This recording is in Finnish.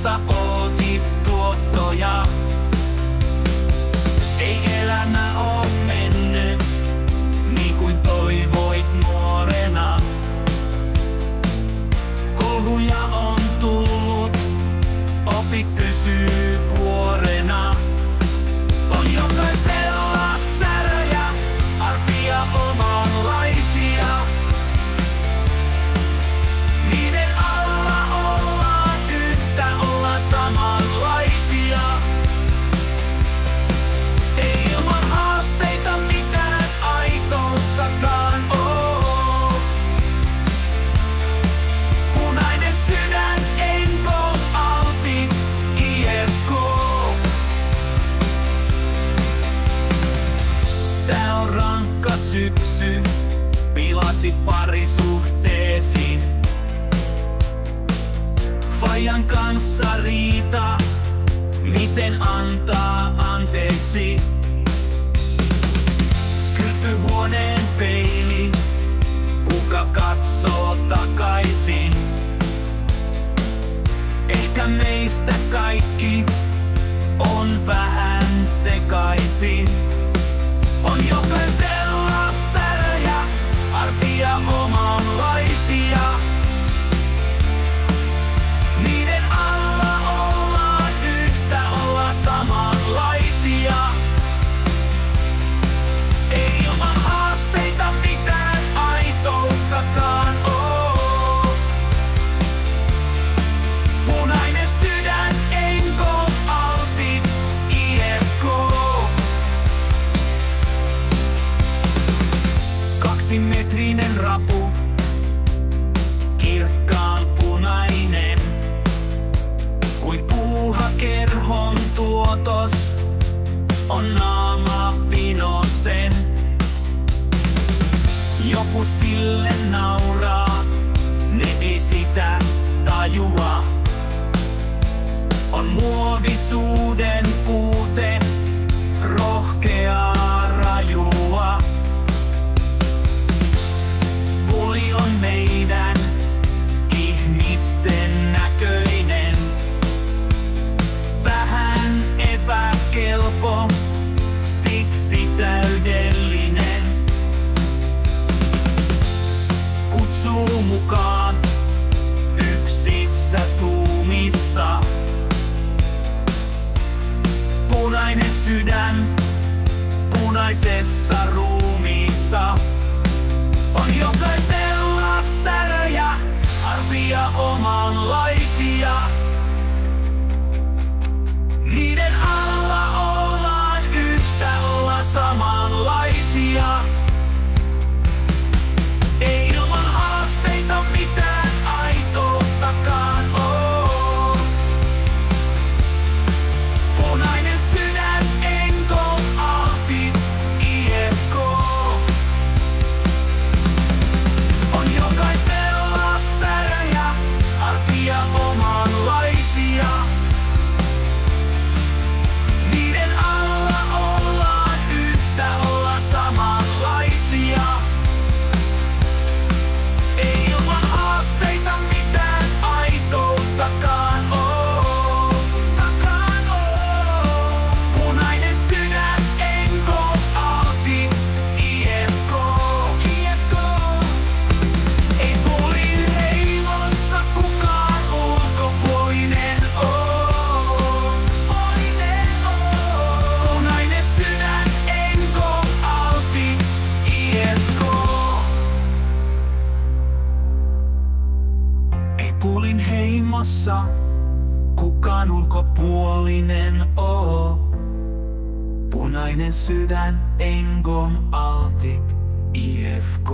vasta ooti tuottoja. Ei elämä oo mennyt niin kuin toivoit nuorena. Kouluja on tullut, opit pysyy vuorena. On jokaisella säröjä, arpia omanlaisia. Niiden alla ollaan yhtä, ollaan samanlaisia. Ei ilman haasteita mitään aitouttakaan oo. Punainen sydän, Enko, Alti, IFK. Tää on rankka syksy, pilasit parisuhteesi. Faijan kanssa riita, miten antaa anteeksi? Kylpyhuoneen peili, kuka katsoo takaisin? Ehkä meistä kaikki on vähän sekaisin. On jokaisella säröjä, arpia omanlaisia. Niiden alla ollaan yhtä, ollaan samanlaisia. Ei ilman haasteita mitään aitouttakaan oo. Punainen sydän, Enko, Alti, IFK. Kaksimetrinen rapu, kirkkaan punainen. Kuin puuhakerhon tuotos on naama vinosen. Joku sille nauraa, ne ei sitä tajua. On muovisuuden puute, rohkeaa rajua. Puli on meidän ihmisten näköinen. Vähän epäkelpo, siksi täydellinen. Kutsuu mukaan yksissä tuumissa. Punainen sydän punaisessa ruumiissa. On jokaisella säröjä, arpia omanlaisia. Niiden alla ollaan yhtä, ollaan samanlaisia. Ei ilman haasteita mitään aitouttakaan oo. Punainen sydän, Enko, Alti, IFK. On jokaisella säröjä, arpia omanlaisia. Niiden alla ollaan yhtä, ollaan samanlaisia. Ei ilman haasteita mitään aitouttakaan oo. Punainen sydän, Enko, Alti, IFK. Ei Pulin heimossa kukaan ulkopuolinen oo. Punainen sydän, Enko, Alti, IFK. Ei Pulin heimossa kukaan ulkopuolinen oo. Punainen sydän, Enko, Alti, IFK.